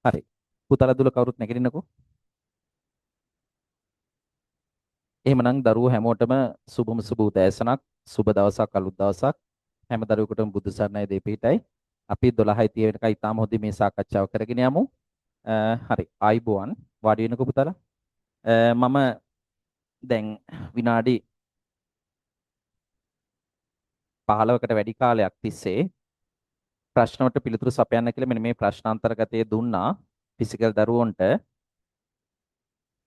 හරි. පුතාලා දුල කවුරුත් නැගිටින්නකෝ. එහෙමනම් දරුවෝ හැමෝටම සුබම සුබ උදෑසනක්, සුබ දවසක්, අලුත් දවසක්. හැම දරුවෙකුටම බුදු සරණයි දෙපිටයි. අපි 12:30 වෙනකන් ඉතාම හොඳින් මේ සාකච්ඡාව කරගෙන යමු. හරි. ආයිබෝවන්. වාඩි වෙනකෝ පුතාලා. මම දැන් විනාඩි 15කට වැඩි කාලයක් තිස්සේ ප්‍රශ්න වලට පිළිතුරු සපයන්න කියලා මෙන්න මේ ප්‍රශ්නාන්තරගතය දුන්නා ෆිසිකල් දරුවන්ට.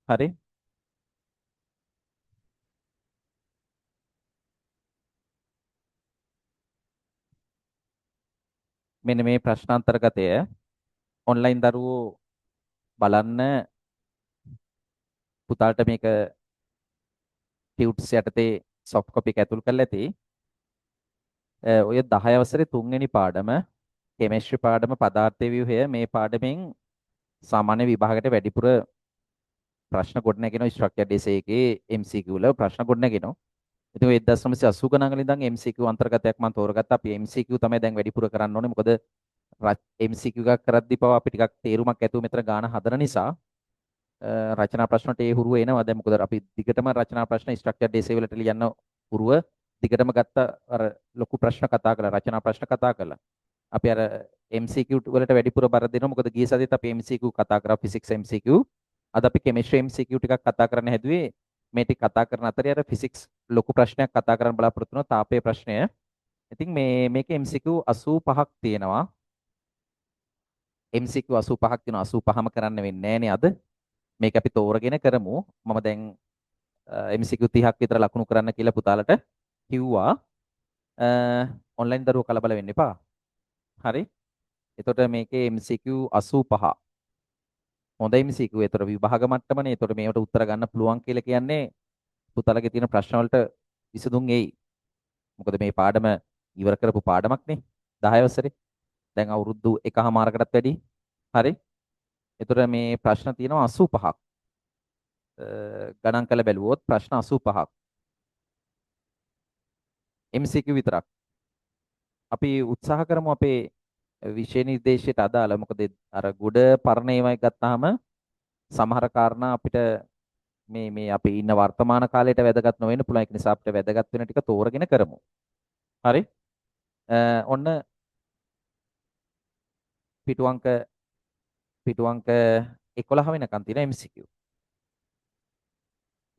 හරි. මෙන්න මේ ප්‍රශ්නාන්තරගතය ඔන්ලයින් දරුවෝ බලන්න පුතාලට මේක ටියුට්ස් යටතේ සොෆ්ට් කොපි එක ඇතුල් කරලා ඇති. ඔය 10 වසරේ 3 වෙනි පාඩම කෙමිස්ට්‍රි පාඩම පදාර්ථ ව්‍යුහය මේ පාඩමෙන් සාමාන්‍ය විභාගයට වැඩිපුර ප්‍රශ්න ගොඩනගෙනවා ස්ට්‍රක්චර් ඩිසේ එකේ MCQ වල ප්‍රශ්න ගොඩනගෙනවා. ඉතින් ඔය 1980 ගණන් වල ඉඳන් MCQ අන්තර්ගතයක් මම තෝරගත්තා. අපි MCQ තමයි දැන් වැඩිපුර කරන්න ඕනේ. මොකද MCQ එකක් කරද්දී පවා අපි ටිකක් තේරුමක් ඇතුව මෙතන ගාන හදන නිසා රචනා ප්‍රශ්නට ඒ හුරුව එනවා. දැන් මොකද අපි දිගටම රචනා ප්‍රශ්න ස්ට්‍රක්චර් ඩිසේ වලට ලියන්න හුරුව දිගටම ගත්ත අර ලොකු ප්‍රශ්න කතා කළා රචනා ප්‍රශ්න කතා කළා. අපි අර MCQ වලට වැඩිපුර බර දෙනවා. මොකද ගිය සතියේත් අපි MCQ කතා කරා ෆිසික්ස් MCQ. අද අපි කෙමිස්ට්‍රි MCQ ටිකක් කතා කරන්න හැදුවේ. මේ ටික කතා කරන අතරේ අර ෆිසික්ස් ලොකු ප්‍රශ්නයක් කතා කරන්න බලාපොරොත්තු වෙනවා තාපයේ ප්‍රශ්නය. ඉතින් මේකේ MCQ 85ක් තියෙනවා. MCQ 85ක් තියෙනවා. 85ම කරන්න වෙන්නේ නැහනේ අද. මේක අපි තෝරගෙන කරමු. මම දැන් MCQ 30ක් විතර ලකුණු කරන්න කියලා පුතාලට කිව්වා. ඔන්ලයින් දරුවෝ කලබල වෙන්න එපා. හරි. එතකොට මේකේ MCQ 85. හොඳ MCQ. ඒතර විභාග මට්ටමනේ. ඒතර මේවට උත්තර ගන්න පුළුවන් කියලා කියන්නේ පුතාලගේ තියෙන ප්‍රශ්න වලට විසඳුම් එයි. මොකද මේ පාඩම ඉවර කරපු පාඩමක්නේ 10 වසරේ. දැන් අවුරුදු එකහමාරකටත් වැඩි. හරි. ඒතර මේ ප්‍රශ්න තියෙනවා 85ක්. ගණන් කළ බැලුවොත් ප්‍රශ්න 85ක්. MCQ විතරක්. අපි උත්සාහ කරමු අපේ විෂය නිර්දේශයට අදාළ මොකද අර ගුඩ පරණ ඒවායි ගත්තාම සමහර කාරණා අපිට මේ අපි ඉන්න වර්තමාන කාලයට වැදගත් නොවෙන්න පුළුවන්. ඒක නිසා අපිට වැදගත් වෙන ටික තෝරගෙන කරමු. හරි. ඔන්න පිටු අංක 11 වෙනකන් තියෙන MCQ.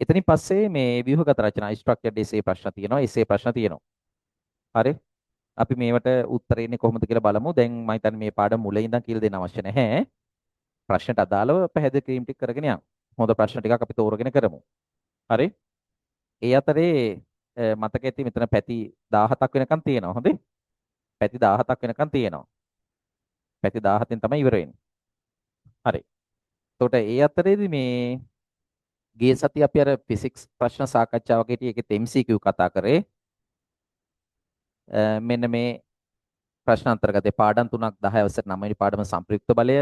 එතනින් පස්සේ මේ ව්‍යුහගත රචනා ස්ට්‍රක්චර්ඩ් එසේ ප්‍රශ්න තියෙනවා. එසේ ප්‍රශ්න තියෙනවා. හරි. අපි මේවට උත්තර එන්නේ කොහොමද කියලා බලමු. දැන් මම හිතන්නේ මේ පාඩම මුලින් ඉඳන් කියලා දෙන්න අවශ්‍ය නැහැ. ප්‍රශ්නට අදාළව පැහැදිලි කිරීම් ටික කරගෙන යන්න. හොඳ ප්‍රශ්න ටිකක් අපි තෝරගෙන කරමු. හරි. ඒ අතරේ මතක ඇති මෙතන පැති 17ක් වෙනකන් තියෙනවා. හොඳේ. පැති 17ක් වෙනකන් තියෙනවා. පැති 17න් තමයි ඉවර වෙන්නේ. හරි. එතකොට ඒ අතරේදී මේ ගිය සතිය අපි අර ෆිසික්ස් ප්‍රශ්න සාකච්ඡාවක හිටියේ ඒකෙත් MCQ කතා කරේ. මෙන්න මේ ප්‍රශ්න අන්තර්ගතේ පාඩම් තුනක් 10 අවසර 9 වෙනි පාඩම සම්ප්‍රයුක්ත බලය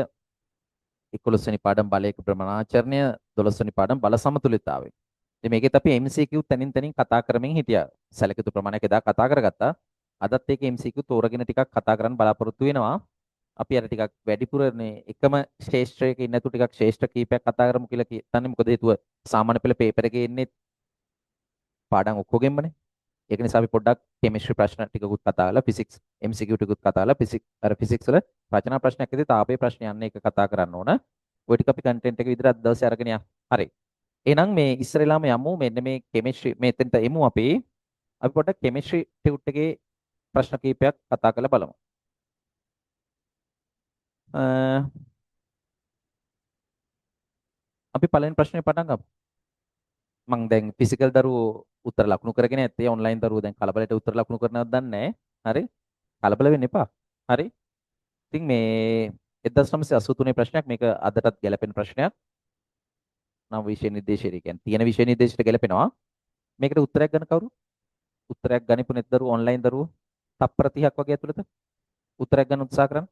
11 වෙනි පාඩම් බලයක ප්‍රමාණාචරණය 12 වෙනි පාඩම් බල සමතුලිතතාවය. ඉතින් මේකෙත් අපි MCQ තනින් තනින් කතා කරමින් හිටියා. සැලකිතු ප්‍රමාණයක් එදා කතා කරගත්තා. අදත් ඒක MCQ තෝරගෙන ටිකක් කතා කරන්න බලාපොරොත්තු වෙනවා. අපි අර ටිකක් වැඩිපුරනේ එකම ශේෂ්ත්‍රයක ඉන්න තු ටිකක් ශේෂ්ත්‍ර කීපයක් කතා කරමු කියලා කියන්නේ. මොකද හේතුව සාමාන්‍ය පෙළ පේපර් එකේ ඉන්නේ පාඩම් ඔක්කොගෙමනේ. ඒක නිසා අපි පොඩ්ඩක් කෙමිස්ට්‍රි ප්‍රශ්න ටිකකුත් කතා කරලා ෆිසික්ස් MCQ ටිකකුත් කතා කරලා ෆිසික්ස් වල රචනා ප්‍රශ්නයක් ඇදී තාපයේ ප්‍රශ්න යන්නේ එක කතා කරන්න ඕන. ওই ටික අපි කන්ටෙන්ට් එක විදිහට අද දවසේ අරගෙන යන්න. හරි. එහෙනම් මේ ඉස්සරලාම යමු මෙන්න මේ කෙමිස්ට්‍රි මෙතෙන්ට එමු අපි පොඩ්ඩක් කෙමිස්ට්‍රි ටියුට් එකේ ප්‍රශ්න කීපයක් කතා කරලා බලමු. අපි පළවෙනි ප්‍රශ්නේ පටන් ගමු. මම දැන් ෆිසිකල් දරුවෝ උත්තර ලකුණු කරගෙන ඇත්තේ ඔන්ලයින් දරුවෝ දැන් කලබලයට උත්තර ලකුණු කරනවද දන්නේ නැහැ. හරි. කලබල වෙන්න එපා. හරි. ඉතින් මේ 1983 ප්‍රශ්නයක් මේක අදටත් ගැලපෙන ප්‍රශ්නයක්. නම් විෂය නිර්දේශයේ කියන්නේ තියෙන විෂය නිර්දේශයට ගැලපෙනවා. මේකට උත්තරයක් ගන්න කවුරු? උත්තරයක් ගනිපු නැති දරුවෝ ඔන්ලයින් දරුවෝ තප්පර 30ක් වගේ ඇතුළත උත්තරයක් ගන්න උත්සාහ කරන්න.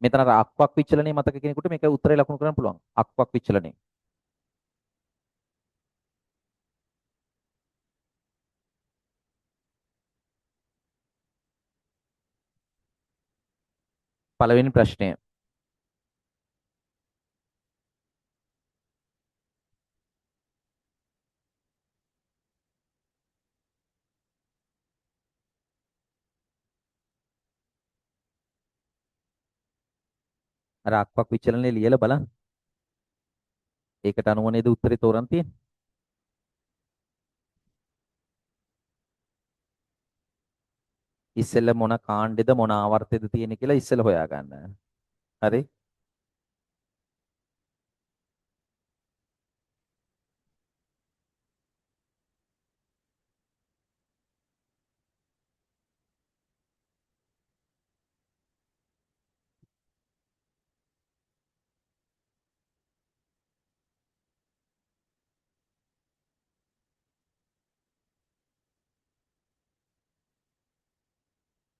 මෙතන අර අක්වක් විචලනයේ මතක කෙනෙකුට මේක උත්තරේ ලකුණු කරන්න පුළුවන්. අක්වක් විචලනයේ. පළවෙනි ප්‍රශ්නය. අර අක්වක් විචලනයේ ලියලා බලන්න. ඒකට අනුව නේද උත්තරේ තෝරන් තියෙන්නේ. ඉස්සෙල්ල මොන කාණ්ඩෙද මොන ආවර්තෙද තියෙන්නේ කියලා ඉස්සෙල්ල හොයාගන්න. හරි?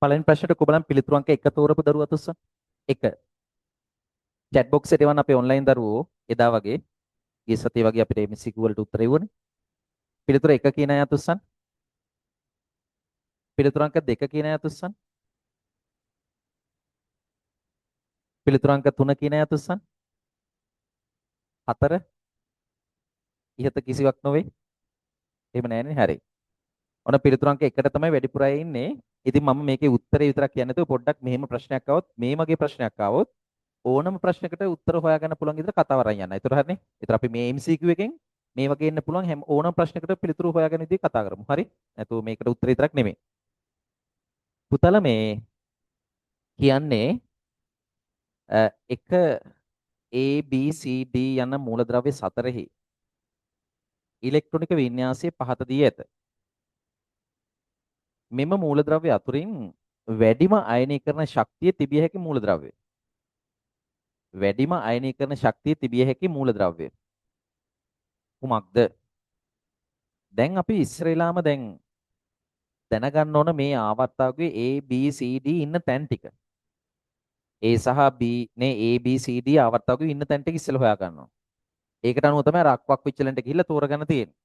පළවෙනි ප්‍රශ්නෙට කොබලන් පිළිතුරු අංක 1 තෝරපු දරුවා තුස්ස. 1. chat box එකට එවන්න අපේ ඔන්ලයින් දරුවෝ එදා වගේ ගිය සතිය වගේ අපිට MCQ වලට උත්තර එවුවනේ. පිළිතුර 1 කියන අය තුස්සන්. පිළිතුරු අංක 2 කියන අය තුස්සන්. පිළිතුරු අංක 3 කියන අය තුස්සන්. 4 ඉහත කිසිවක් නොවේ. එහෙම නෑනේ. හරි. ඔන්න පිළිතුරු අංක 1ට තමයි වැඩිපුර අය ඉන්නේ. ඉතින් මම මේකේ උත්තරේ විතරක් කියන්නේ නැතුව පොඩ්ඩක් මෙහෙම ප්‍රශ්නයක් આવොත් මේ වගේ ප්‍රශ්නයක් આવොත් ඕනම ප්‍රශ්නයකට උත්තර හොයාගන්න පුළුවන් විදිහට කතාව අරන් යන්න. ඒතර හරිනේ. ඒතර අපි මේ MCQ එකෙන් මේ වගේ එන්න පුළුවන් හැම ඕනම ප්‍රශ්නයකට පිළිතුරු හොයාගන්න විදිහ කතා කරමු. හරි? නැතුව මේකට උත්තර විතරක් නෙමෙයි. පුතල මේ කියන්නේ එක A B C D යන මූලද්‍රව්‍ය සතරෙහි ඉලෙක්ට්‍රොනික වින්‍යාසය පහත දී ඇත. මෙම මූලද්‍රව්‍ය අතුරින් වැඩිම අයනීකරණ ශක්තිය තිබිය හැකි මූලද්‍රව්‍ය. වැඩිම අයනීකරණ ශක්තිය තිබිය හැකි මූලද්‍රව්‍ය කුමක්ද? දැන් අපි ඉස්සරලාම දැන් දැනගන්න ඕන මේ ආවර්තාවකයේ A B C D ඉන්න තැන් ටික. A සහ B නේ A B C D ආවර්තාවකයේ ඉන්න තැන් ටික ඉස්සෙල්ලා හොයා ගන්නවා. ඒකට අනුව තමයි රක්වක් විචලනට ගිහිල්ලා තෝරගන්න තියෙන්නේ.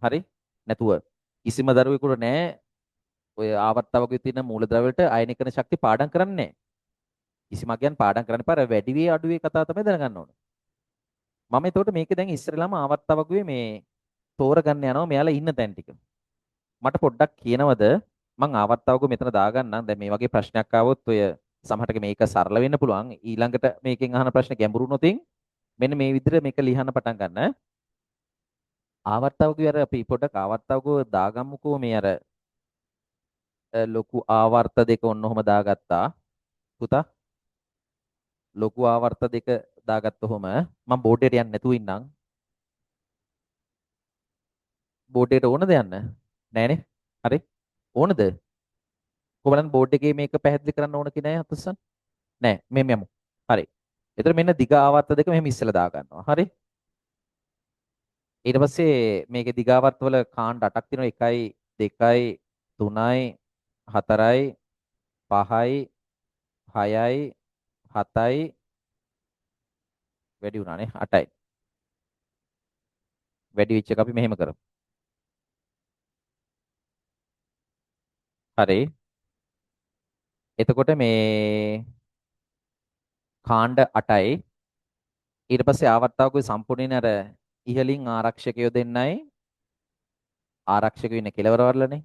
හරි? නැතුව කිසිම දරුවෙකුට නෑ ඔය ආවර්තාවකයේ තියෙන මූලද්‍රව්‍යවලට අයනීකරණ ශක්තිය පාඩම් කරන්නේ නෑ. කිසිම අගයන් පාඩම් කරන්න පාර වැඩි වේ අඩු වේ කතාව තමයි දැනගන්න ඕනේ. මම එතකොට මේකේ දැන් ඉස්සරලාම ආවර්තාවකයේ මේ තෝරගන්න යනවා මෙයාලා ඉන්න තැන් ටික. මට පොඩ්ඩක් කියනවද මං ආවර්තාවකයේ මෙතන දාගන්නම්. දැන් මේ වගේ ප්‍රශ්නයක් ආවොත් ඔය සමහරට මේක සරල වෙන්න පුළුවන්. ඊළඟට මේකෙන් අහන ප්‍රශ්න ගැඹුරු නොතින් මෙන්න මේ විදිහට මේක ලියන්න පටන් ගන්න. ආවර්තාවකයේ අර අපි පොඩ්ඩක් ආවර්තාවකව දාගමුකෝ මේ අර ලොකු ආවර්ත දෙක ඔන්න ඔහම දාගත්තා. පුතා ලොකු ආවර්ත දෙක දාගත්තොහම මම බෝඩ් එකට යන්න නැතුව ඉන්නම්. බෝඩ් එකට ඕනද යන්න? නෑනේ. හරි. ඕනද? කොහොමද බෝඩ් එකේ මේක පැහැදිලි කරන්න ඕන කියන අය හතස්සන්? නෑ. මෙහෙම යමු. හරි. එතකොට මෙන්න දිග ආවර්ත දෙක මෙහෙම ඉස්සලා දා ගන්නවා. හරි. ඊට පස්සේ මේකේ දිග ආවර්ත වල කාණ්ඩ 8ක් තියෙනවා. 1යි 2යි 3යි 4යි 5යි 6යි 7යි වැඩි වුණානේ 8යි. වැඩි වෙච්ච එක අපි මෙහෙම කරමු. හරි. එතකොට මේ කාණ්ඩ 8යි ඊට පස්සේ ආවර්තාවකයේ සම්පූර්ණයෙන් අර ඉහලින් ආරක්ෂකයෝ දෙන්නයි ආරක්ෂක වෙන්නේ කෙලවරවලනේ.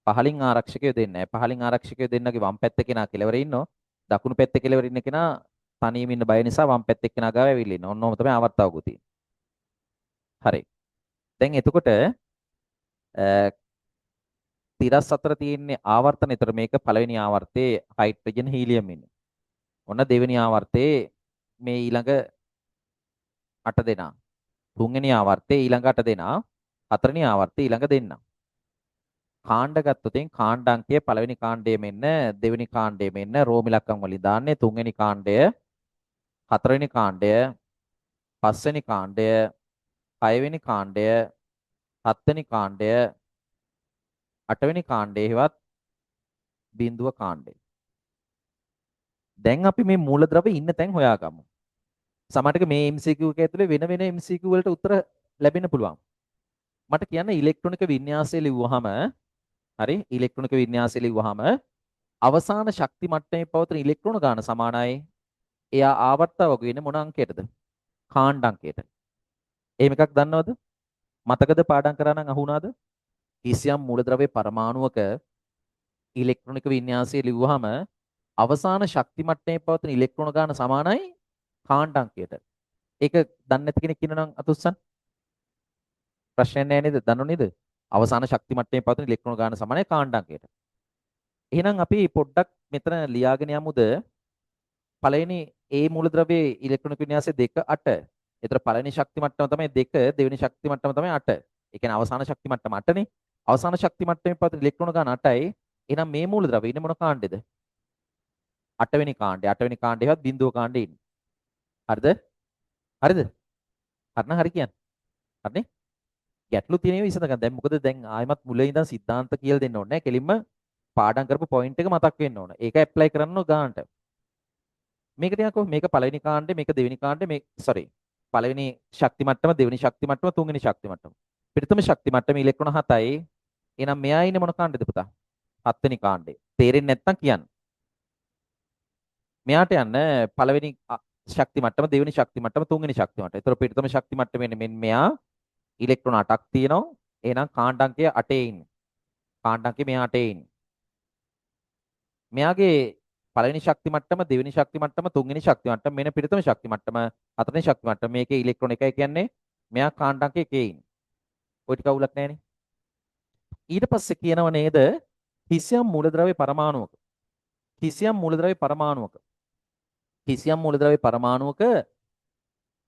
පහලින් ආරක්ෂකයෝ දෙන්නේ නැහැ. පහලින් ආරක්ෂකයෝ දෙන්නගේ වම් පැත්තේ කෙනා කෙලවරේ ඉන්නවා. දකුණු පැත්තේ කෙලවරේ ඉන්න කෙනා තනියම ඉන්න බය නිසා වම් පැත්තේ කෙනා ගාව ඇවිල්ලා ඉන්නවා. ඔන්න ඔහම තමයි ආවර්තාවකෝ තියෙන්නේ. හරි. දැන් එතකොට තිරස් අතර තියෙන්නේ ආවර්තන. ඒතර මේක පළවෙනි ආවර්තයේ හයිඩ්‍රජන් හීලියම් ඉන්නේ. ඔන්න දෙවෙනි ආවර්තයේ මේ ඊළඟ 8 දෙනා. තුන්වෙනි ආවර්තයේ ඊළඟ 8 දෙනා. හතරවෙනි ආවර්තයේ ඊළඟ දෙන්නා. කාණ්ඩ ගත්තොතින් කාණ්ඩාංකය පළවෙනි කාණ්ඩයේ මෙන්න දෙවෙනි කාණ්ඩයේ මෙන්න රෝම ඉලක්කම් වලින් දාන්නේ තුන්වෙනි කාණ්ඩය හතරවෙනි කාණ්ඩය පස්වෙනි කාණ්ඩය හයවෙනි කාණ්ඩය හත්වෙනි කාණ්ඩය අටවෙනි කාණ්ඩයේවත් බිඳුව කාණ්ඩය. දැන් අපි මේ මූලද්‍රව්‍ය ඉන්න තැන් හොයාගමු. සමහරට මේ MCQ එක ඇතුලේ වෙන වෙන MCQ වලට උත්තර ලැබෙන්න පුළුවන්. මට කියන්න ඉලෙක්ට්‍රොනික වින්‍යාසය ලිව්වහම හරි ඉලෙක්ට්‍රොනික වින්‍යාසය ලිව්වහම අවසාන ශක්ති මට්ටමේ පවතින ඉලෙක්ට්‍රෝන ගාන සමානයි. එයා ආවර්තාවක වෙන්නේ මොන අංකයටද? කාණ්ඩ අංකයට. එහෙම එකක් දන්නවද? මතකද පාඩම් කරා නම් අහුණාද? කිසියම් මූලද්‍රව්‍ය පරමාණුවක ඉලෙක්ට්‍රොනික වින්‍යාසය ලිව්වහම අවසාන ශක්ති මට්ටමේ පවතින ඉලෙක්ට්‍රෝන ගාන සමානයි කාණ්ඩාංකයට. ඒක දන්නේ නැති කෙනෙක් ඉන්නනම් අතුස්සන්. ප්‍රශ්නයක් නැහැ නේද? දන්නව නේද? අවසාන ශක්ති මට්ටමේ පවතින ඉලෙක්ට්‍රෝන ගාන සමානයි කාණ්ඩාංකයට. එහෙනම් අපි පොඩ්ඩක් මෙතන ලියාගෙන යමුද? පළවෙනි A මූලද්‍රව්‍යයේ ඉලෙක්ට්‍රෝනික වින්‍යාසය 2 8. ඒතර පළවෙනි ශක්ති මට්ටම තමයි 2, දෙවෙනි ශක්ති මට්ටම තමයි 8. ඒ කියන්නේ අවසාන ශක්ති මට්ටම 8නේ. අවසාන ශක්ති මට්ටමේ පවතින ඉලෙක්ට්‍රෝන ගාන 8යි. එහෙනම් මේ මූලද්‍රව්‍ය ඉන්නේ මොන කාණ්ඩෙද? 8 වෙනි කාණ්ඩේ. 8 වෙනි කාණ්ඩේවත් බිඳුව කාණ්ඩේ ඉන්නේ. හරිද? හරිද? හරිනම් හරි කියන්නේ. හරිනේ? ගැටලු තියෙනව විසඳ ගන්න. දැන් මොකද දැන් ආයමත් මුලින් ඉඳන් සිද්ධාන්ත කියලා දෙන්න ඕනේ නැහැ. කෙලින්ම පාඩම් කරපු පොයින්ට් එක මතක් වෙන්න ඕන. ඒක ඇප්ලයි කරන්න ඕන ගානට. මේක ටිකක් මේක පළවෙනි කාණ්ඩේ මේක දෙවෙනි කාණ්ඩේ මේ පළවෙනි ශක්ති මට්ටම දෙවෙනි ශක්ති මට්ටම තුන්වෙනි ශක්ති මට්ටම. ප්‍රථම ශක්ති මට්ටම ඉලෙක්ට්‍රෝන 7යි. එහෙනම් මෙයා ඉන්නේ මොන කාණ්ඩේද පුතා? 7 වෙනි කාණ්ඩේ. තේරෙන්නේ නැත්නම් කියන්න. මෙයාට යන්න පළවෙනි ශක්ති මට්ටම දෙවෙනි ශක්ති මට්ටම තුන්වෙනි ශක්ති මට්ටම. ඒතර ප්‍රථම ශක්ති මට්ටමේ මෙන්න මෙයා ඉලෙක්ට්‍රෝන 8ක් තියෙනවා. එහෙනම් කාණ්ඩාංකය 8 ඉන්නේ. කාණ්ඩාංකය මෙයා 8 ඉන්නේ. මෙයාගේ පළවෙනි ශක්ති මට්ටම දෙවෙනි ශක්ති මට්ටම තුන්වෙනි ශක්ති මට්ටම මෙන්න ප්‍රථම ශක්ති මට්ටම හතරවෙනි ශක්ති මට්ටම මේකේ ඉලෙක්ට්‍රෝන එකයි කියන්නේ මෙයා කාණ්ඩාංකය K ඉන්නේ. ඔය ටික අවුලක් නැහැනේ. ඊට පස්සේ කියනව නේද කිසියම් මූලද්‍රව්‍ය පරමාණුවක කිසියම් මූලද්‍රව්‍ය පරමාණුවක කිසියම් මූලද්‍රව්‍ය පරමාණුවක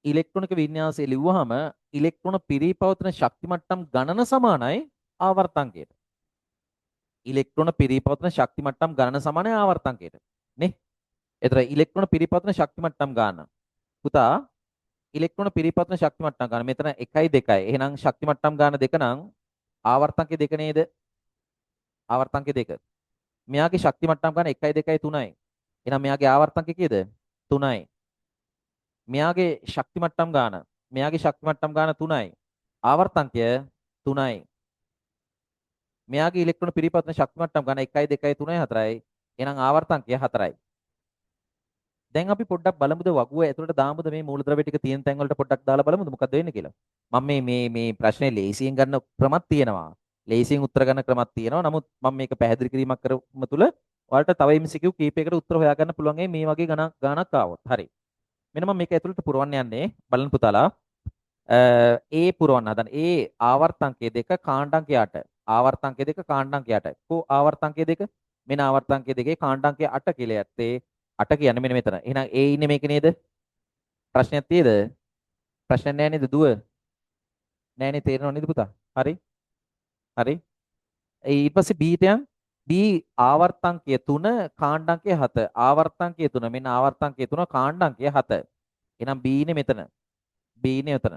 ඉලෙක්ට්‍රොනික වින්‍යාසය ලිව්වහම ඉලෙක්ට්‍රෝන පිරීපවතන ශක්ති මට්ටම් ගණන සමානයි ආවර්තංකයට. ඉලෙක්ට්‍රෝන පිරීපවතන ශක්ති මට්ටම් ගණන සමානයි ආවර්තංකයට. නේ? එතන ඉලෙක්ට්‍රෝන පිරීපවතන ශක්ති මට්ටම් ගන්න. පුතා ඉලෙක්ට්‍රෝන පිරීපවතන ශක්ති මට්ටම් ගන්න. මෙතන 1යි 2යි. එහෙනම් ශක්ති මට්ටම් ගන්න දෙක නම් ආවර්තංකය දෙක නේද? ආවර්තංකය දෙක. මෙයාගේ ශක්ති මට්ටම් ගන්න 1යි 2යි 3යි. එහෙනම් මෙයාගේ ආවර්තංකය කීයද? 3යි. මෙයාගේ ශක්ති මට්ටම් ගන්න. මෙයාගේ ශක්ති මට්ටම් ගන්න 3යි. ආවර්තංකය 3යි. මෙයාගේ ඉලෙක්ට්‍රෝන පිරිපත්න ශක්ති මට්ටම් ගන්න 1යි 2යි 3යි 4යි. එහෙනම් ආවර්තංකය 4යි. දැන් අපි පොඩ්ඩක් බලමුද වගුව ඇතුළට දාමුද මේ මූලද්‍රව්‍ය ටික තියෙන තැන් වලට පොඩ්ඩක් දාලා බලමුද මොකක්ද වෙන්නේ කියලා. මම මේ ප්‍රශ්නේ ලේසියෙන් ගන්න ක්‍රමත් තියෙනවා. ලේසියෙන් උත්තර ගන්න ක්‍රමත් තියෙනවා. නමුත් මම මේක පැහැදිලි කිරීමක් කරම තුල ඔයාලට තව MCQ කීපයකට උත්තර හොයාගන්න පුළුවන් මේ වගේ ගණක් ආවොත්. හරි. මෙන්න මම මේක ඇතුළට පුරවන්න යන්නේ. බලන්න පුතාලා. ඒ පුරවන්න හදන. ඒ ආවර්තංකය දෙක කාණ්ඩාංකය 8. ආවර්තංකය දෙක කාණ්ඩාංකය 8. කො ආවර්තංකය දෙක? මෙන්න ආවර්තංකය දෙකේ කාණ්ඩාංකය 8 කියලා යත්තේ 8 කියන්නේ මෙන්න මෙතන. එහෙනම් ඒ ඉන්නේ මේක නේද? ප්‍රශ්නයක් තියෙද? ප්‍රශ්නයක් නැහැ නේද දුව? නැහැ නේ තේරෙනව නේද පුතා? හරි. හරි. ඊට පස්සේ B ට යන් B ආවර්තංකය 3 කාණ්ඩාංකය 7. ආවර්තංකය 3 මෙන්න ආවර්තංකය 3 කාණ්ඩාංකය 7. එහෙනම් B ඉන්නේ මෙතන. B ඉන්නේ මෙතන.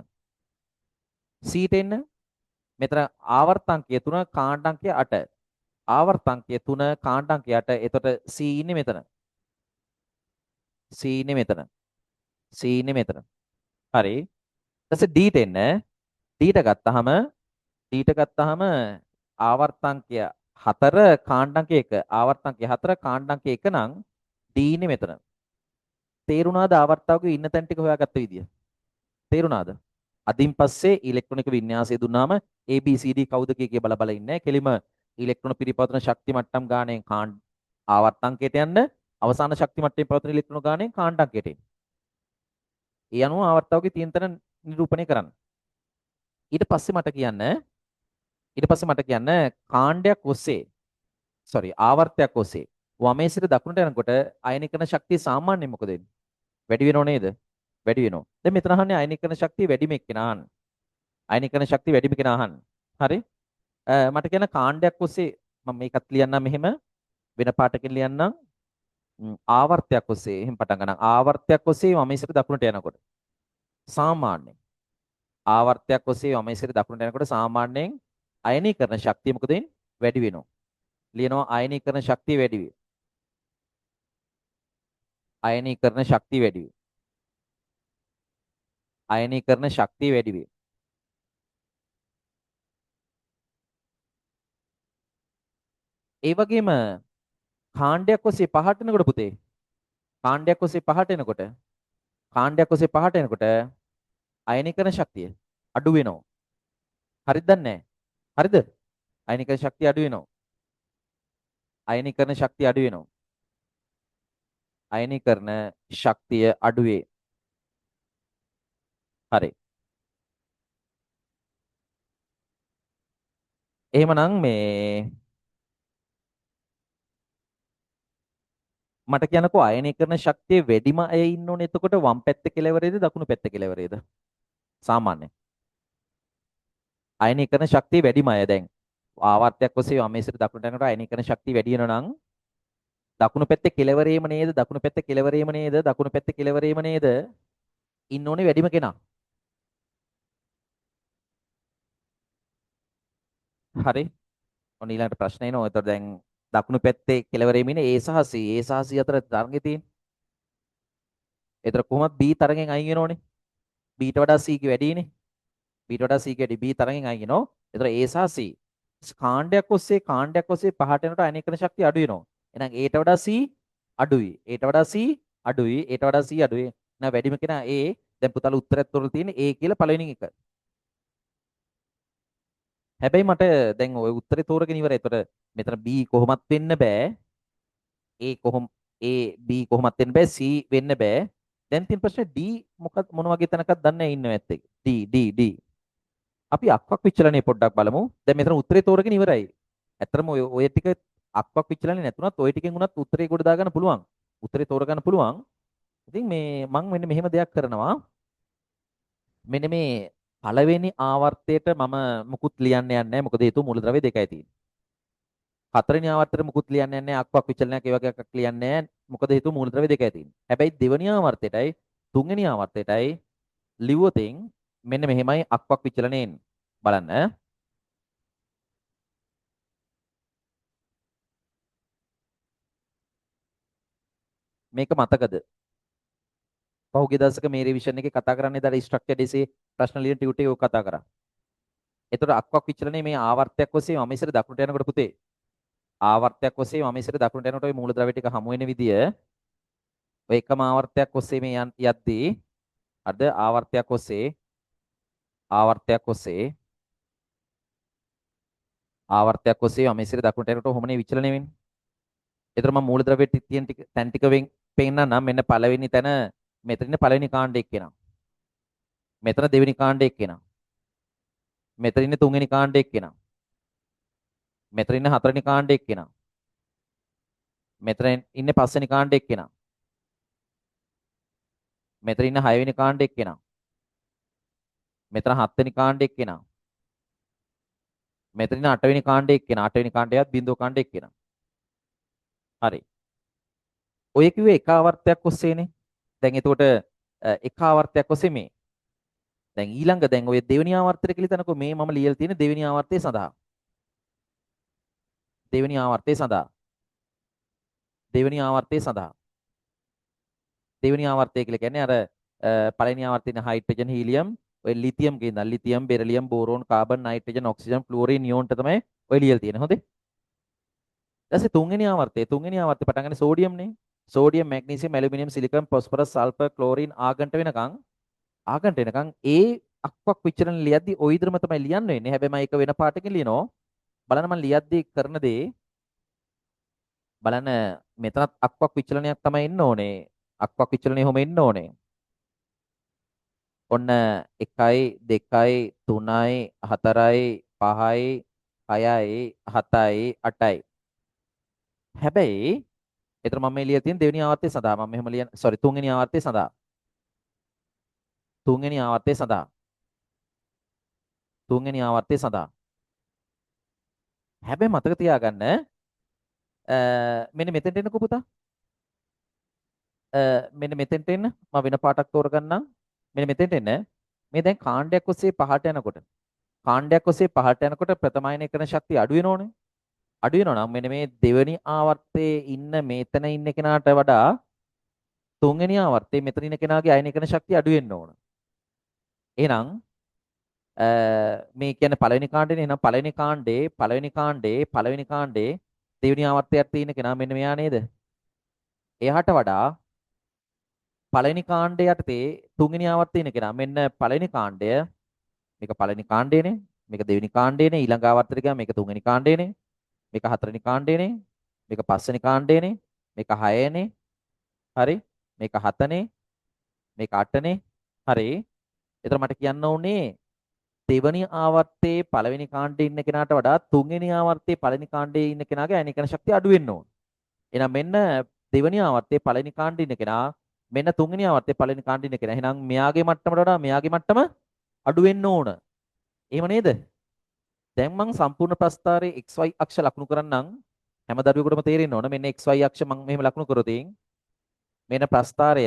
C ට එන්න. මෙතන ආවර්තංකය 3 කාණ්ඩාංකය 8. ආවර්තංකය 3 කාණ්ඩාංකය 8. එතකොට C ඉන්නේ මෙතන. C ඉන්නේ මෙතන. C ඉන්නේ මෙතන. හරි. ඊට පස්සේ D ට එන්න. D ට ගත්තාම ආවර්තංකය 4 කාණ්ඩාංකය 1. ආවර්තංකය 4 කාණ්ඩාංකය 1 නම් D ඉන්නේ මෙතන. තේරුණාද ආවර්තකයේ ඉන්න තැන් ටික හොයාගත්ත විදිය? තේරුණාද? අදින් පස්සේ ඉලෙක්ට්‍රොනික වින්‍යාසය දුන්නාම ABCD කවුද කිය බල බල ඉන්නේ. කෙලිම ඉලෙක්ට්‍රෝන පිරිපවතන ශක්ති මට්ටම් ගාණයෙන් ආවර්තංකයට යන්න අවසාන ශක්ති මට්ටමේ පවතන ඉලෙක්ට්‍රෝන ගාණයෙන් කාණ්ඩාංකයට එන්න. ඒ අනුව ආවර්තකයේ තියෙන තැන නිරූපණය කරන්න. ඊට පස්සේ මට කියන්න කාණ්ඩයක් ඔස්සේ ආවර්තයක් ඔස්සේ වමේ සිට දකුණට යනකොට අයනීකරණ ශක්තිය සාමාන්‍යයෙන් මොකද වෙන්නේ? වැඩි වෙනව නේද? වැඩි වෙනවා. දැන් මෙතන අහන්නේ අයනීකරණ ශක්තිය වැඩිම එක්කෙනා අහන්නේ. අයනීකරණ ශක්තිය වැඩිම කෙනා අහන්නේ. හරි? මට කියන කාණ්ඩයක් ඔස්සේ මම මේකත් ලියන්නම් මෙහෙම වෙන පාටකින් ලියන්නම් ආවර්තයක් ඔස්සේ එහෙම පටන් ගන්නම්. ආවර්තයක් ඔස්සේ වමේ සිට දකුණට යනකොට සාමාන්‍යයෙන් ආවර්තයක් ඔස්සේ වමේ සිට දකුණට යනකොට සාමාන්‍යයෙන් අයනීකරණ ශක්තිය මොකද වෙන්නේ? වැඩි වෙනවා. ලියනවා අයනීකරණ ශක්තිය වැඩි වේ. අයනීකරණ ශක්තිය වැඩි වේ. අයනීකරණ ශක්තිය වැඩි වේ. ඒ වගේම කාණ්ඩයක් ඔස්සේ පහට යනකොට පුතේ කාණ්ඩයක් ඔස්සේ පහට එනකොට අයනීකරණ ශක්තිය අඩු වෙනවා. හරිද නැහැ? හරිද? අයනීකරණ ශක්තිය අඩු වෙනවා. අයනීකරණ ශක්තිය අඩු වෙනවා. අයනීකරණ ශක්තිය අඩු වේ. හරි. එහෙමනම් මේ මට කියනකෝ අයනීකරණ ශක්තිය වැඩිම අය ඉන්න ඕනේ එතකොට වම් පැත්ත කෙලවරේද දකුණු පැත්ත කෙලවරේද? සාමාන්‍ය. අයනීකරණ ශක්තිය වැඩිම අය දැන් ආවර්තයක් ඔස්සේ වම් ඉස්සර දකුණට යනකොට අයනීකරණ ශක්තිය වැඩි වෙනවා නම් දකුණු පැත්තේ කෙලවරේම නේද? දකුණු පැත්තේ කෙලවරේම නේද? දකුණු පැත්තේ කෙලවරේම නේද? ඉන්න ඕනේ වැඩිම කෙනා. හරි. ඔන්න ඊළඟට ප්‍රශ්න එනවා. එතකොට දැන් දකුණු පැත්තේ කෙලවරේම ඉන්නේ A සහ C. A සහ C අතර තරඟය තියෙන්නේ. ඒතර කොහොමද B තරගෙන් අයින් වෙනෝනේ. B ට වඩා C කි වැඩිනේ. B ට වඩා C කි වැඩි. B තරගෙන් අයින් වෙනවා. ඒතර A සහ C. කාණ්ඩයක් ඔස්සේ පහට යනකොට අයනීකරණ ශක්තිය අඩු වෙනවා. එහෙනම් A ට වඩා C අඩුයි. A ට වඩා C අඩුයි. A ට වඩා C අඩුයි. එහෙනම් වැඩිම කෙනා A. දැන් පුතාලා උත්තරයක් තොරලා තියෙන්නේ A කියලා පළවෙනි එක. හැබැයි මට දැන් ওই උත්තරේ තෝරගෙන ඉවරයි. ඒතර මෙතන B කොහොමත් වෙන්න බෑ. A කොහොම A B කොහොමත් වෙන්න බෑ. C වෙන්න බෑ. දැන් තියෙන ප්‍රශ්නේ D මොකක් මොන වගේ තැනකද දන්නේ නැහැ ඉන්න ඇත්තේ. D. අපි අක්වක් විචලනය පොඩ්ඩක් බලමු. දැන් මෙතන උත්තරේ තෝරගෙන ඉවරයි. ඇත්තටම ඔය ටික අක්වක් විචලනය නැතුණත් ওই ටිකෙන් උනත් උත්තරේ ගොඩ දාගන්න පුළුවන්. උත්තරේ තෝරගන්න පුළුවන්. ඉතින් මේ මම මෙන්න මෙහෙම දෙයක් කරනවා. මෙන්න මේ පළවෙනි ආවර්තයට මම මුකුත් ලියන්න යන්නේ නැහැ. මොකද හේතුව මූලද්‍රව්‍ය දෙකයි තියෙන්නේ. හතරවෙනි ආවර්තයට මුකුත් ලියන්න යන්නේ නැහැ. අක්වක් විචලනයක් ඒ වගේ එකක් ලියන්නේ නැහැ. මොකද හේතුව මූලද්‍රව්‍ය දෙකයි තියෙන්නේ. හැබැයි දෙවෙනි ආවර්තයටයි තුන්වෙනි ආවර්තයටයි ලිව්වොතින් මෙන්න මෙහෙමයි අක්වක් විචලනය එන්නේ. බලන්න. මේක මතකද? පහුගිය දවසක මේ රිවිෂන් එකේ කතා කරන්නේ දර ස්ට්‍රක්චර් ඩිසේ ප්‍රශ්න ලියන ටියුට් එක කතා කරා. එතකොට අක්වක් විචලනයේ මේ ආවර්තයක් ඔස්සේ මම ඉස්සර දකුණට යනකොට පුතේ ආවර්තයක් ඔස්සේ මම ඉස්සර දකුණට යනකොට ওই මූලද්‍රව්‍ය ටික හමු වෙන විදිය ඔය එකම ආවර්තයක් ඔස්සේ මේ යද්දී අද ආවර්තයක් ඔස්සේ මම ඉස්සර දකුණට යනකොට කොහොමනේ විචලනය වෙන්නේ. ඒතර මම මූලද්‍රව්‍ය තියෙන ටික තැන් ටික වෙන් පෙන්නන්නම්. මෙන්න පළවෙනි තැන මෙතන ඉන්න පළවෙනි කාණ්ඩය එක්කෙනා. මෙතන දෙවෙනි කාණ්ඩය එක්කෙනා. මෙතන ඉන්න තුන්වෙනි කාණ්ඩය එක්කෙනා. මෙතන ඉන්න හතරවෙනි කාණ්ඩය එක්කෙනා. මෙතන ඉන්නේ පස්වෙනි කාණ්ඩය එක්කෙනා. මෙතන ඉන්න හයවෙනි කාණ්ඩය එක්කෙනා. මෙතන හත්වෙනි කාණ්ඩය එක්කෙනා. මෙතන ඉන්න අටවෙනි කාණ්ඩය එක්කෙනා. අටවෙනි කාණ්ඩයත් බිඳුව කාණ්ඩය එක්කෙනා. හරි. ඔය කිව්වේ එක ආවර්තයක් ඔස්සේනේ. දැන් එතකොට එක ආවර්තයක් ඔස්සේ මේ. දැන් ඊළඟ දැන් ඔය දෙවෙනි ආවර්තය කියලා තනකො මේ මම ලියලා තියෙන දෙවෙනි ආවර්තය සඳහා. දෙවෙනි ආවර්තය සඳහා. දෙවෙනි ආවර්තය සඳහා. දෙවෙනි ආවර්තය කියලා කියන්නේ අර පළවෙනි ආවර්තයේ හයිඩ්‍රජන් හීලියම් ඔය ලිතියම් කියන lithium beryllium boron carbon nitrogen oxygen fluorine නියෝන්ට තමයි ඔය ලියලා තියෙන්නේ. හොඳේ. ඊට පස්සේ තුන්වෙනි ආවර්තය පටන් ගන්න සෝඩියම්නේ. Sodium magnesium aluminium silicon phosphorus sulphur chlorine ආගන්ට වෙනකන් ඒ අක්වක් විචලන ලියද්දි ওই විදිහම තමයි ලියන්න වෙන්නේ. හැබැයි මම ඒක වෙන පාටකින් ලියනවා. බලන්න මම ලියද්දි කරන දේ බලන්න මෙතනත් අක්වක් විචලනයක් තමයි එන්න ඕනේ. අක්වක් විචලනය කොහොම එන්න ඕනේ. ඔන්න 1යි 2යි 3යි 4යි 5යි 6යි 7යි 8යි. හැබැයි ඒතර මම මේ ලියලා තියෙන දෙවෙනි ආවර්තය සඳහා මම මෙහෙම ලියන තුන්වෙනි ආවර්තය සඳහා. තුන්වෙනි ආවර්තය සඳහා. තුන්වෙනි ආවර්තය සඳහා. හැබැයි මතක තියාගන්න මෙන්න මෙතෙන්ට එන්නකෝ පුතා. මෙන්න මෙතෙන්ට එන්න මම වෙන පාටක් තෝරගන්නම්. මෙන්න මෙතෙන්ට එන්න. මේ දැන් කාණ්ඩයක් ඔස්සේ පහට යනකොට ප්‍රථම ආයනීකරණ ශක්තිය අඩු වෙනෝනේ. අඩු වෙනවා නම් මෙන්න මේ දෙවෙනි ආවර්තයේ ඉන්න මෙතන ඉන්න කෙනාට වඩා තුන්වෙනි ආවර්තයේ මෙතන ඉන්න කෙනාගේ ආයනීකරණ ශක්තිය අඩු වෙන්න ඕන. එහෙනම් මේ කියන්නේ පළවෙනි කාණ්ඩේනේ. එහෙනම් පළවෙනි කාණ්ඩේ දෙවෙනි ආවර්තයක් තියෙන කෙනා මෙන්න මෙයා නේද? එයාට වඩා පළවෙනි කාණ්ඩය යටතේ තුන්වෙනි ආවර්තය ඉන්න කෙනා මෙන්න පළවෙනි කාණ්ඩය මේක පළවෙනි කාණ්ඩයනේ. මේක දෙවෙනි කාණ්ඩයනේ. ඊළඟ ආවර්තයට ගියාම මේක තුන්වෙනි කාණ්ඩයනේ. මේක හතරවෙනි කාණ්ඩයනේ. මේක පස්වෙනි කාණ්ඩයනේ. මේක හයනේ. හරි. මේක 7නේ. මේක 8නේ. හරි. එතකොට මට කියන්න ඕනේ දෙවනි ආවර්තයේ පළවෙනි කාණ්ඩේ ඉන්න කෙනාට වඩා තුන්වෙනි ආවර්තයේ පළවෙනි කාණ්ඩේ ඉන්න කෙනාගේ අයනීකරණ ශක්තිය අඩු වෙන්න ඕන. එහෙනම් මෙන්න දෙවනි ආවර්තයේ පළවෙනි කාණ්ඩේ ඉන්න කෙනා මෙන්න තුන්වෙනි ආවර්තයේ පළවෙනි කාණ්ඩේ ඉන්න කෙනා. එහෙනම් මෙයාගේ මට්ටමට වඩා මෙයාගේ මට්ටම අඩු වෙන්න ඕන. එහෙම නේද? දැන් මම සම්පූර්ණ ප්‍රස්ථාරයේ xy අක්ෂ ලකුණු කරන්නම්. හැම දරුවෙකුටම තේරෙන්න ඕන. මෙන්න xy අක්ෂ මම මෙහෙම ලකුණු කරොතින් මෙන්න ප්‍රස්ථාරය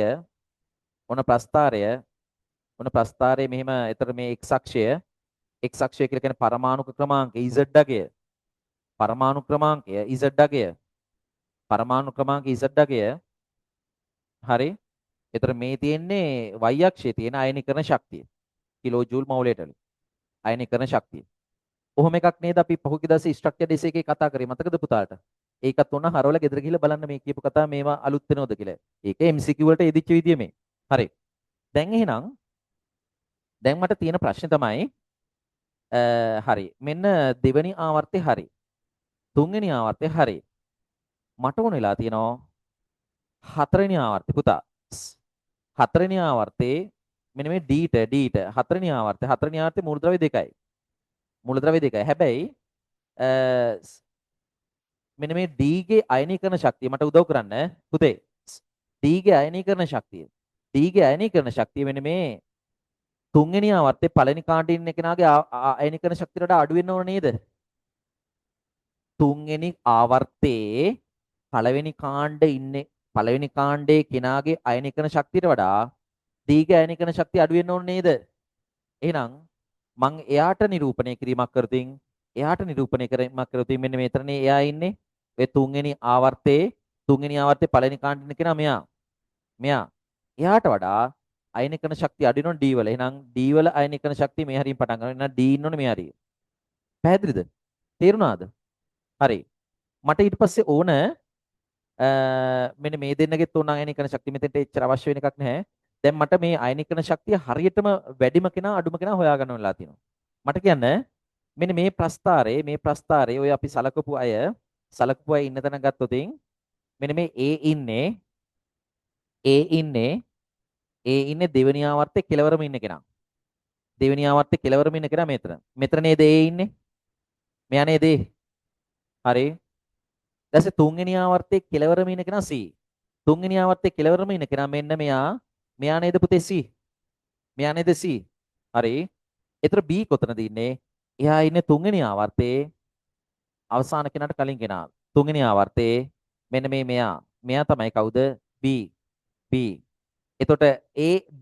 ඔන්න ප්‍රස්ථාරය ඔන්න ප්‍රස්ථාරයේ මෙහෙම එතන මේ x අක්ෂය කියලා කියන්නේ පරමාණුක ක්‍රමාංකය z අගය පරමාණු ක්‍රමාංකය z අගය පරමාණු ක්‍රමාංකය z අගය හරි. එතන මේ තියෙන්නේ y අක්ෂයේ තියෙන අයනීකරණ ශක්තිය කිලෝ ජූල් මවුලයට අයනීකරණ ශක්තිය. කොහොම එකක් නේද අපි පහුගිය දවසේ ස්ට්‍රක්චර් ඩිස් එකේ කතා කරේ මතකද පුතාට? ඒකත් උන හරවල ගෙදර ගිහලා බලන්න මේ කියපු කතා මේවා අලුත් වෙනවද කියලා. ඒක MCQ වලට එදිච්ච විදිය මේ. හරි. දැන් එහෙනම් දැන් මට තියෙන ප්‍රශ්නේ තමයි හරි. මෙන්න දෙවෙනි ආවර්තේ හරි. තුන්වෙනි ආවර්තේ හරි. මට ඕන වෙලා තියෙනවා හතරවෙනි ආවර්තේ පුතා. හතරවෙනි ආවර්තේ මෙන්න මේ D හතරවෙනි ආවර්තේ මූලද්‍රව්‍ය දෙකයි. මූලද්‍රව්‍ය දෙකයි. හැබැයි මෙන්න මේ D ගේ අයනීකරණ ශක්තිය මට උදව් කරන්න පුතේ. D ගේ අයනීකරණ ශක්තිය මෙන්න මේ තුන්වෙනි ආවර්තයේ පළවෙනි කාණ්ඩේ ඉන්න කෙනාගේ අයනීකරණ ශක්තියට වඩා අඩු වෙන්න ඕන නේද? තුන්වෙනි ආවර්තයේ පළවෙනි කාණ්ඩේ කෙනාගේ අයනීකරණ ශක්තියට වඩා D ගේ අයනීකරණ ශක්තිය අඩු වෙන්න ඕන නේද? එහෙනම් මම එයාට නිරූපණය කිරීමක් කරතින් මෙන්න මෙතනනේ එයා ඉන්නේ. ඒ තුන්වෙනි ආවර්තයේ පළවෙනි කාණ්ඩේ ඉන්න කෙනා මෙයා. එයාට වඩා අයනීකරණ ශක්තිය අඩු වෙනවා D වල. එහෙනම් D වල අයනීකරණ ශක්තිය මේ හරියෙන් පටන් ගන්නවා. එහෙනම් D ඉන්නෝනේ මේ හරිය. පැහැදිලිද? තේරුණාද? හරි. මට ඊට පස්සේ ඕන මෙන්න මේ දෙන්නගෙත් ඕන අයනීකරණ ශක්තිය මෙතෙන්ට එච්චර අවශ්‍ය වෙන එකක් නැහැ. දැන් මට මේ අයනීකරණ ශක්තිය හරියටම වැඩිම කෙනා අඩුම කෙනා හොයාගන්න වෙලා තියෙනවා. මට කියන්න මෙන්න මේ ප්‍රස්ථාරයේ ඔය අපි සලකපු අය ඉන්න තැන ගත්තොතින් මෙන්න මේ A ඉන්නේ දෙවෙනි ආවර්තයේ කෙලවරම ඉන්න කෙනා. දෙවෙනි ආවර්තයේ කෙලවරම ඉන්න කෙනා මෙතන. මෙතන නේද A ඉන්නේ? මෙයා නේද A? හරි. ඊට තුන්වෙනි ආවර්තයේ කෙලවරම ඉන්න කෙනා C. තුන්වෙනි ආවර්තයේ කෙලවරම ඉන්න කෙනා මෙන්න මෙයා නේද පුතේ C? මෙයා නේද C? හරි. ඒතර B කොතනද ඉන්නේ? එයා ඉන්නේ තුන්වෙනි ආවර්තයේ අවසාන කෙනාට කලින් කෙනා. තුන්වෙනි ආවර්තයේ මෙන්න මෙයා තමයි කවුද? B. එතකොට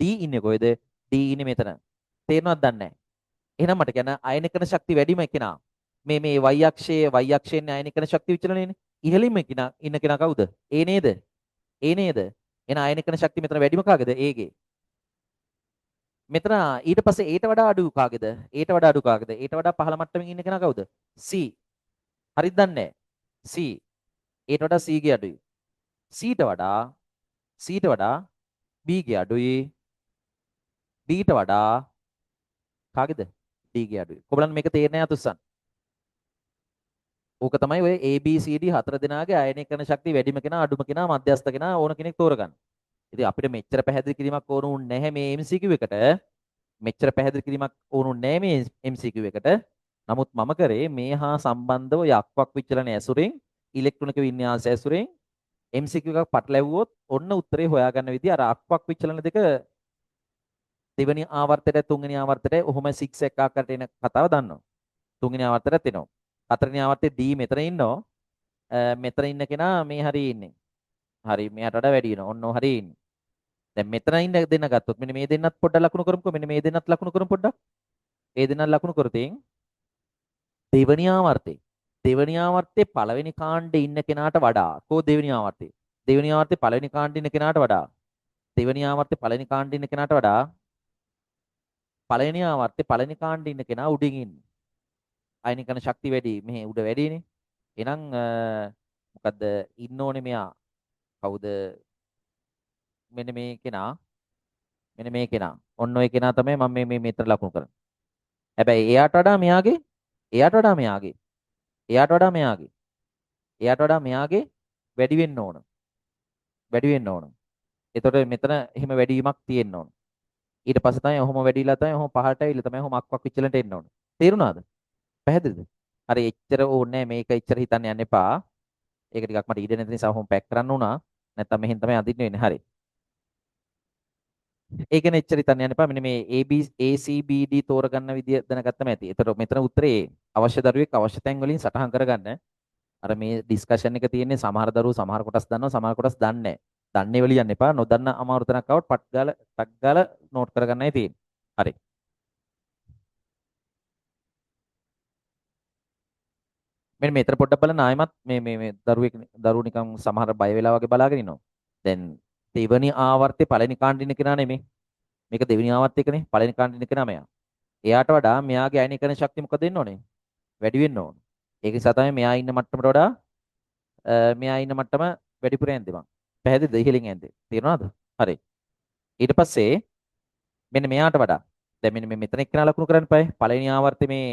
D ඉන්නේ කොහෙද? D ඉන්නේ මෙතන. තේරෙනවද දන්නේ නැහැ. එහෙනම් මට කියන්න අයනීකරණ ශක්තිය වැඩිම කෙනා. මේ y අක්ෂයෙන් අයනීකරණ ශක්තිය විචලනයනේ. ඉහළින්ම ඉන්න කෙනා කවුද? A නේද? එහෙනම් අයනීකරණ ශක්තිය මෙතන වැඩිම කාගේද? A ගේ. මෙතන ඊට පස්සේ ඊට වඩා අඩු කාගේද? ඊට වඩා පහළ මට්ටමින් ඉන්න කෙනා කවුද? C. හරිද දන්නේ? C. ඊට වඩා C ගේ අඩුයි. C ට වඩා B ගේ අඩුයි. B ට වඩා කාගේද? D ගේ අඩුයි. කොබලන් මේක තේරෙන්නේ නැතුව උස්සන්න. ඕක තමයි ඔය ABCD හතර දෙනාගේ අයනීකරණ ශක්තිය වැඩිම කෙනා අඩුම කෙනා මධ්‍යස්ථ කෙනා ඕන කෙනෙක් තෝරගන්න. ඉතින් අපිට මෙච්චර පැහැදිලි කිරීමක් ඕනුන්නේ නැහැ මේ MCQ එකට. නමුත් මම කරේ මේ හා සම්බන්ධව යක්වක් විචලන ඇසුරෙන් ඉලෙක්ට්‍රොනික වින්‍යාසය ඇසුරෙන් MCQ එකක් පටලැවුවොත් ඔන්න උත්තරේ හොයාගන්න විදිය අර අක්වක් විචලන දෙක දෙවෙනි ආවර්තයට තුන්වෙනි ආවර්තයට ඔහොම 6 එක ආකාරයට එන කතාව දන්නවා. තුන්වෙනි ආවර්තයටත් එනවා. හතරවෙනි ආවර්තයේ D මෙතන ඉන්නවා. මෙතන ඉන්න කෙනා මේ හරිය ඉන්නේ. හරි මෙයාට වඩා වැඩි වෙනවා. ඔන්න හරිය ඉන්නේ. දැන් මෙතන ඉන්න දෙන්න ගත්තොත් මෙන්න මේ දෙන්නත් පොඩ්ඩක් ලකුණු කරමුකෝ. මෙන්න මේ දෙන්නත් ලකුණු කරමු පොඩ්ඩක්. ඒ දෙන්නත් ලකුණු කරොතින් දෙවෙනි ආවර්තයේ පළවෙනි කාණ්ඩේ ඉන්න කෙනාට වඩා දෙවෙනි ආවර්තයේ පළවෙනි කාණ්ඩේ ඉන්න කෙනාට වඩා පළවෙනි ආවර්තයේ පළවෙනි කාණ්ඩේ ඉන්න කෙනා උඩින් ඉන්නේ. අයනීකරණ ශක්තිය වැඩි. මෙහි උඩ වැඩිනේ. එහෙනම් මොකද්ද ඉන්න ඕනේ මෙයා? කවුද? මෙන්න මේ කෙනා. ඔන්න ඔය කෙනා තමයි මම මේ මෙතන ලකුණු කරන්නේ. හැබැයි එයාට වඩා මෙයාගේ වැඩි වෙන්න ඕන. එතකොට මෙතන එහෙම වැඩිවීමක් තියෙන්න ඕන. ඊට පස්සේ තමයි ඔහොම වැඩිලා තමයි ඔහොම පහළට ඇවිල්ලා තමයි ඔහොම අක්වක් විචලනට එන්න ඕන. තේරුණාද? පැහැදිලිද? හරි එච්චර ඕනේ මේක එච්චර හිතන්න යන්න එපා. ඒක ටිකක් මට ඉඩ නැති නිසා ඔහොම පැක් කරන්න උනා. නැත්තම් මෙහෙන් තමයි අදින්න වෙන්නේ. හරි. ඒක නෙච්චර හිතන්න යන්න එපා. මෙන්න මේ AB ACBD තෝරගන්න විදිය දැනගත්තම ඇති. එතකොට මෙතන උත්තරේ අවශ්‍ය දරුවෙක් අවශ්‍ය තැන් වලින් සටහන් කරගන්න. අර මේ ඩිස්කෂන් එක තියෙන්නේ සමහර දරුවෝ සමහර කොටස් දන්නවා සමහර කොටස් දන්නේ නැහැ. දන්නේ වෙලිය යන්න එපා. නොදන්න අමාරු තැනක් આવුත් ටක් ගාලා නෝට් කරගන්නයි තියෙන්නේ. හරි. මෙන්න මෙතන පොඩ්ඩක් බලන්න ආයෙමත් මේ දරුවෙක් නිකන් සමහර බය වෙලා වගේ බලාගෙන ඉන්නවා. දැන් දෙවනි ආවර්තේ පළවෙනි කාණ්ඩින කෙනා නෙමෙයි. මේක දෙවෙනි ආවර්තේ එකනේ. පළවෙනි කාණ්ඩින කෙනා මෙයා. එයාට වඩා මෙයාගේ අයනීකරණ ශක්තිය මොකද වෙන්න ඕනේ? වැඩි වෙන්න ඕනේ. ඒක නිසා තමයි මෙයා ඉන්න මට්ටමට වඩා මෙයා ඉන්න මට්ටම වැඩිපුර යන්නේ මං. පැහැදිලිද? ඉහළින් යන්නේ. තේරුණාද? හරි. ඊට පස්සේ මෙන්න මෙයාට වඩා දැන් මෙන්න මේ මෙතන එක්කෙනා ලකුණු කරන්න එපායි. පළවෙනි ආවර්තේ මේ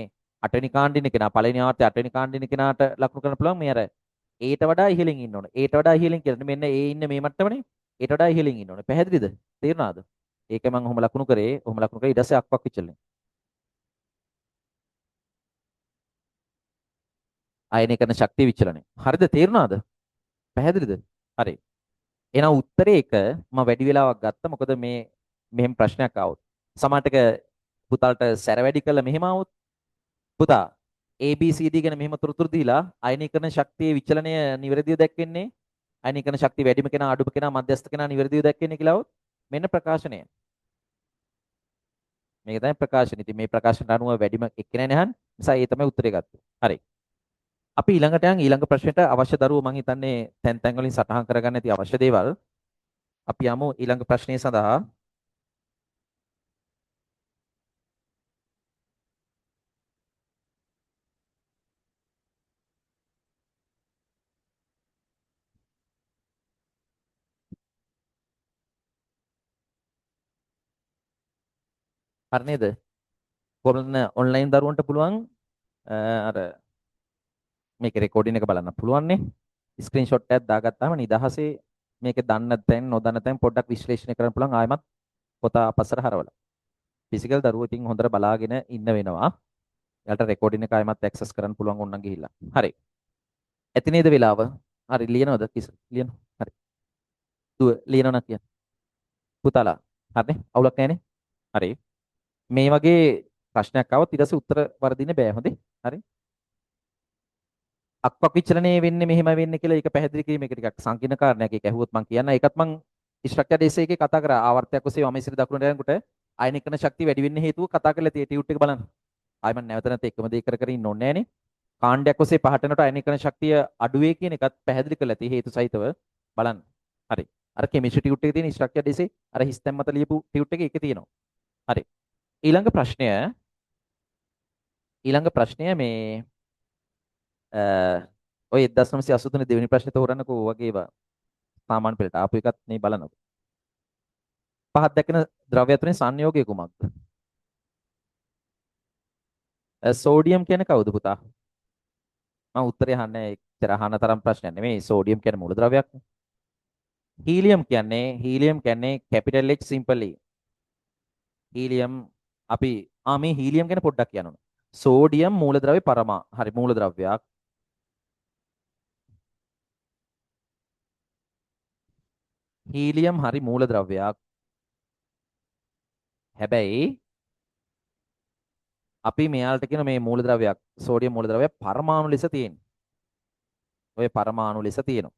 8 වෙනි කාණ්ඩින කෙනා පළවෙනි ආවර්තේ 8 වෙනි කාණ්ඩින කෙනාට ලකුණු කරන්න පුළුවන් මේ අර ඒට වඩා ඉහළින් ඉන්න ඕනේ. ඒට වඩා ඉහළින් කියන්නේ මෙන්න ඒ ඉන්න මේ මට්ටමනේ. ඒට වඩා ඉහළින් ඉන්න ඕනේ. පැහැදිලිද? තේරුණාද? ඒක මම ඔහොම ලකුණු කරේ. ඔහොම ලකුණු කරේ ඊට පස්සේ අක්වක් විචලනය. ආයනීකරණ ශක්තිය විචලනය. හරිද? තේරුණාද? පැහැදිලිද? හරි. එහෙනම් උත්තරේ එක මම වැඩි වෙලාවක් ගත්තා. මොකද මේ මෙහෙම ප්‍රශ්නයක් ආවොත්. සමහරටක පුතාලට සැර වැඩි කළා මෙහෙම ආවොත් පුතා ABCD ගැන මෙහෙම තොරතුරු දීලා අයනීකරණ ශක්තියේ විචලනය නිවැරදිව දැක්වෙන්නේ අයනීකරණ ශක්තිය වැඩිම කෙනා අඩුම කෙනා මධ්‍යස්ථ කෙනා නිවැරදිව දැක්වෙන්නේ කියලා આવොත් මෙන්න ප්‍රකාශනය. මේක තමයි ප්‍රකාශනය. ඉතින් මේ ප්‍රකාශනට අනුව වැඩිම එක්කෙනා නහන් නිසා ඒ තමයි උත්තරේ ගත්තේ. හරි. අපි ඊළඟට යන් ඊළඟ ප්‍රශ්නෙට අවශ්‍ය දරුවෝ මම හිතන්නේ තැන් තැන් වලින් සටහන් කරගන්න ඇති අවශ්‍ය දේවල්. අපි යමු ඊළඟ ප්‍රශ්නය සඳහා. හරි නේද? කොහොමද ඔන්ලයින් දරුවන්ට පුළුවන් අර මේක රෙකෝඩින් එක බලන්න පුළුවන් නේ. ස්ක්‍රීන්ෂොට් එකක් දාගත්තාම නිදහසේ මේක දන්න තැන් නොදන්න තැන් පොඩ්ඩක් විශ්ලේෂණය කරන්න පුළුවන් ආයමත් පොත අපස්සට හරවලා. ෆිසිකල් දරුවෝ ඉතින් හොඳට බලාගෙන ඉන්න වෙනවා. එයාලට රෙකෝඩින් එක ආයමත් ඇක්සස් කරන්න පුළුවන් ඕනනම් ගිහිල්ලා. හරි. ඇති නේද වෙලාව? හරි ලියනවද කිස? ලියන. හරි. දුව ලියනවා නම් කියන්න. පුතාලා. හරිනේ? අවුලක් නැහැනේ? හරි. මේ වගේ ප්‍රශ්නයක් ආවොත් ඊට පස්සේ උත්තර වර්ධින්න බෑ හොඳේ. හරි. අක්වක් විචලනයේ වෙන්නේ මෙහෙම වෙන්නේ කියලා ඒක පැහැදිලි කිරීම එක ටිකක් සංකීර්ණ කාරණයක්. ඒක ඇහුවොත් මම කියන්න. ඒකත් මම ස්ට්‍රක්චර් ඩේස් එකේ කතා කරා. ආවර්තයක් ඔස්සේ වම ඉස්සර දකුණට යනකොට අයනිකරණ ශක්තිය වැඩි වෙන්න හේතුව කතා කරලා තියෙ ටියුට් එක බලන්න. ආයි මම නැවත නැවත එකම දේ කර කර ඉන්න ඕනේ නෑනේ. කාණ්ඩයක් ඔස්සේ පහට යනකොට අයනිකරණ ශක්තිය අඩු වේ කියන එකත් පැහැදිලි කරලා තියෙ හේතු සහිතව බලන්න. හරි. අර කෙමිස්ට්‍රි ටියුට් එකේ තියෙන ස්ට්‍රක්චර් ඩේස් අර හිස්තැන් මත ලියපු ටියුට් එකේ ඒකේ තියෙනවා. හරි. ඊළඟ ප්‍රශ්නය මේ ඔය 1983 දෙවෙනි ප්‍රශ්නේ තෝරන්නකෝ වගේ ඒවා සාමාන්‍ය පෙළට ආපු එකත් මේ බලනකො. පහත් දැක්කෙන ද්‍රව්‍ය අතරින් සංයෝගය කුමක්ද? සෝඩියම් කියන්නේ කවුද පුතා? මම උත්තරේ අහන්නේ එච්චර අහන තරම් ප්‍රශ්නයක් නෙමෙයි. සෝඩියම් කියන්නේ මූල ද්‍රව්‍යයක්. හීලියම් කියන්නේ capital H simple E. Helium අපි මේ හීලියම් ගැන පොඩ්ඩක් කියන්න ඕන. සෝඩියම් මූලද්‍රව්‍ය පරමා. හරි මූලද්‍රව්‍යයක්. හීලියම් හරි මූලද්‍රව්‍යයක්. හැබැයි අපි මෙයාලට කියන මේ මූලද්‍රව්‍යයක් සෝඩියම් මූලද්‍රව්‍යයක් පරමාණු ලෙස තියෙන. ඔය පරමාණු ලෙස තියෙනවා.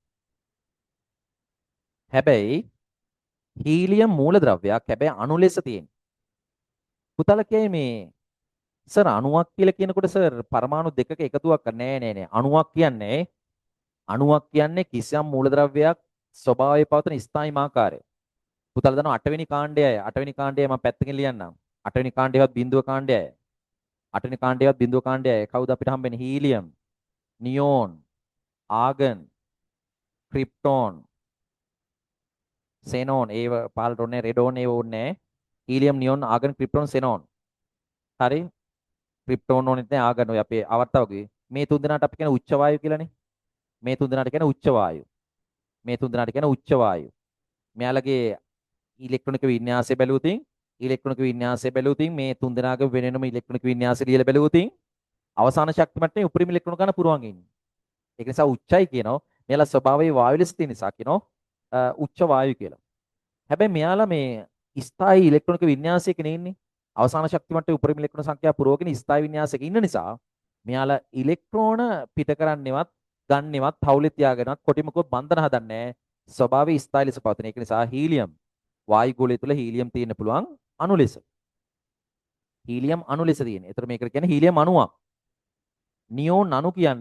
හැබැයි හීලියම් මූලද්‍රව්‍යයක් හැබැයි අණු ලෙස තියෙන. පුතාලා කියයි මේ සර් අණුවක් කියලා කියනකොට සර් පරමාණු දෙකක එකතුවක් නෑ. අණුවක් කියන්නේ කිසියම් මූලද්‍රව්‍යයක් ස්වභාවයේ පවතින ස්ථායී ආකාරය. පුතාලා දන්නවා 8 වෙනි කාණ්ඩයයි 8 වෙනි කාණ්ඩය මම පැත්තකින් ලියන්නම්. 8 වෙනි කාණ්ඩයවත් බිඳුව කාණ්ඩයයි. 8 වෙනි කාණ්ඩයවත් බිඳුව කාණ්ඩයයි. කවුද අපිට හම්බෙන්නේ? Helium, neon, argon, krypton, xenon. ඒව පාලට ඕනේ රෙඩෝන් ඒව ඕනේ. Helium, neon, argon, krypton, xenon. හරි. ක්‍රිප්ටෝන් ඕනෙත් නැහැ ආගන් ඔය අපේ අවර්තවගේ. මේ තුන් දෙනාට අපි කියන උච්ච වායු කියලානේ. මේ තුන් දෙනාට කියන උච්ච වායු. මේ තුන් දෙනාට කියන උච්ච වායු. මෙයාලගේ ඉලෙක්ට්‍රොනික වින්‍යාසය බැලුවොතින් ඉලෙක්ට්‍රොනික වින්‍යාසය බැලුවොතින් මේ තුන් දෙනාගේ වෙනෙනම ඉලෙක්ට්‍රොනික වින්‍යාසය ලියලා බැලුවොතින් අවසාන ශක්ති මට්ටමේ උපරිම ඉලෙක්ට්‍රෝන ගන්න පුරවන් ඉන්නේ. ඒක නිසා උච්චයි කියනවා. මෙයාලා ස්වභාවයේ වායු ලෙස තියෙන නිසා කියනවා උච්ච වායු කියලා. හැබැයි මෙයාලා මේ ස්ථායි ඉලෙක්ට්‍රොනික වින්‍යාසයක ඉන්නේ. අවසාන ශක්ති මට්ටමේ උපරිම ඉලෙක්ට්‍රෝන සංඛ්‍යාව පුරවගෙන ස්ථායි වින්‍යාසයක ඉන්න නිසා මෙයාලා ඉලෙක්ට්‍රෝන පිට කරන්නේවත් ගන්නේවත් තවුලේ තියාගෙනවත් කොටිමකුත් බන්ධන හදන්නේ නැහැ. ස්වභාවයේ ස්ථායි ලෙස පවතින. ඒක නිසා හීලියම් වායු ගෝලය තුල හීලියම් තියෙන්න පුළුවන් අණු ලෙස. හීලියම් අණු ලෙස තියෙන. ඒතර මේකට කියන්නේ හීලියම් අණුවක්. නියෝන් අණු කියන්නේ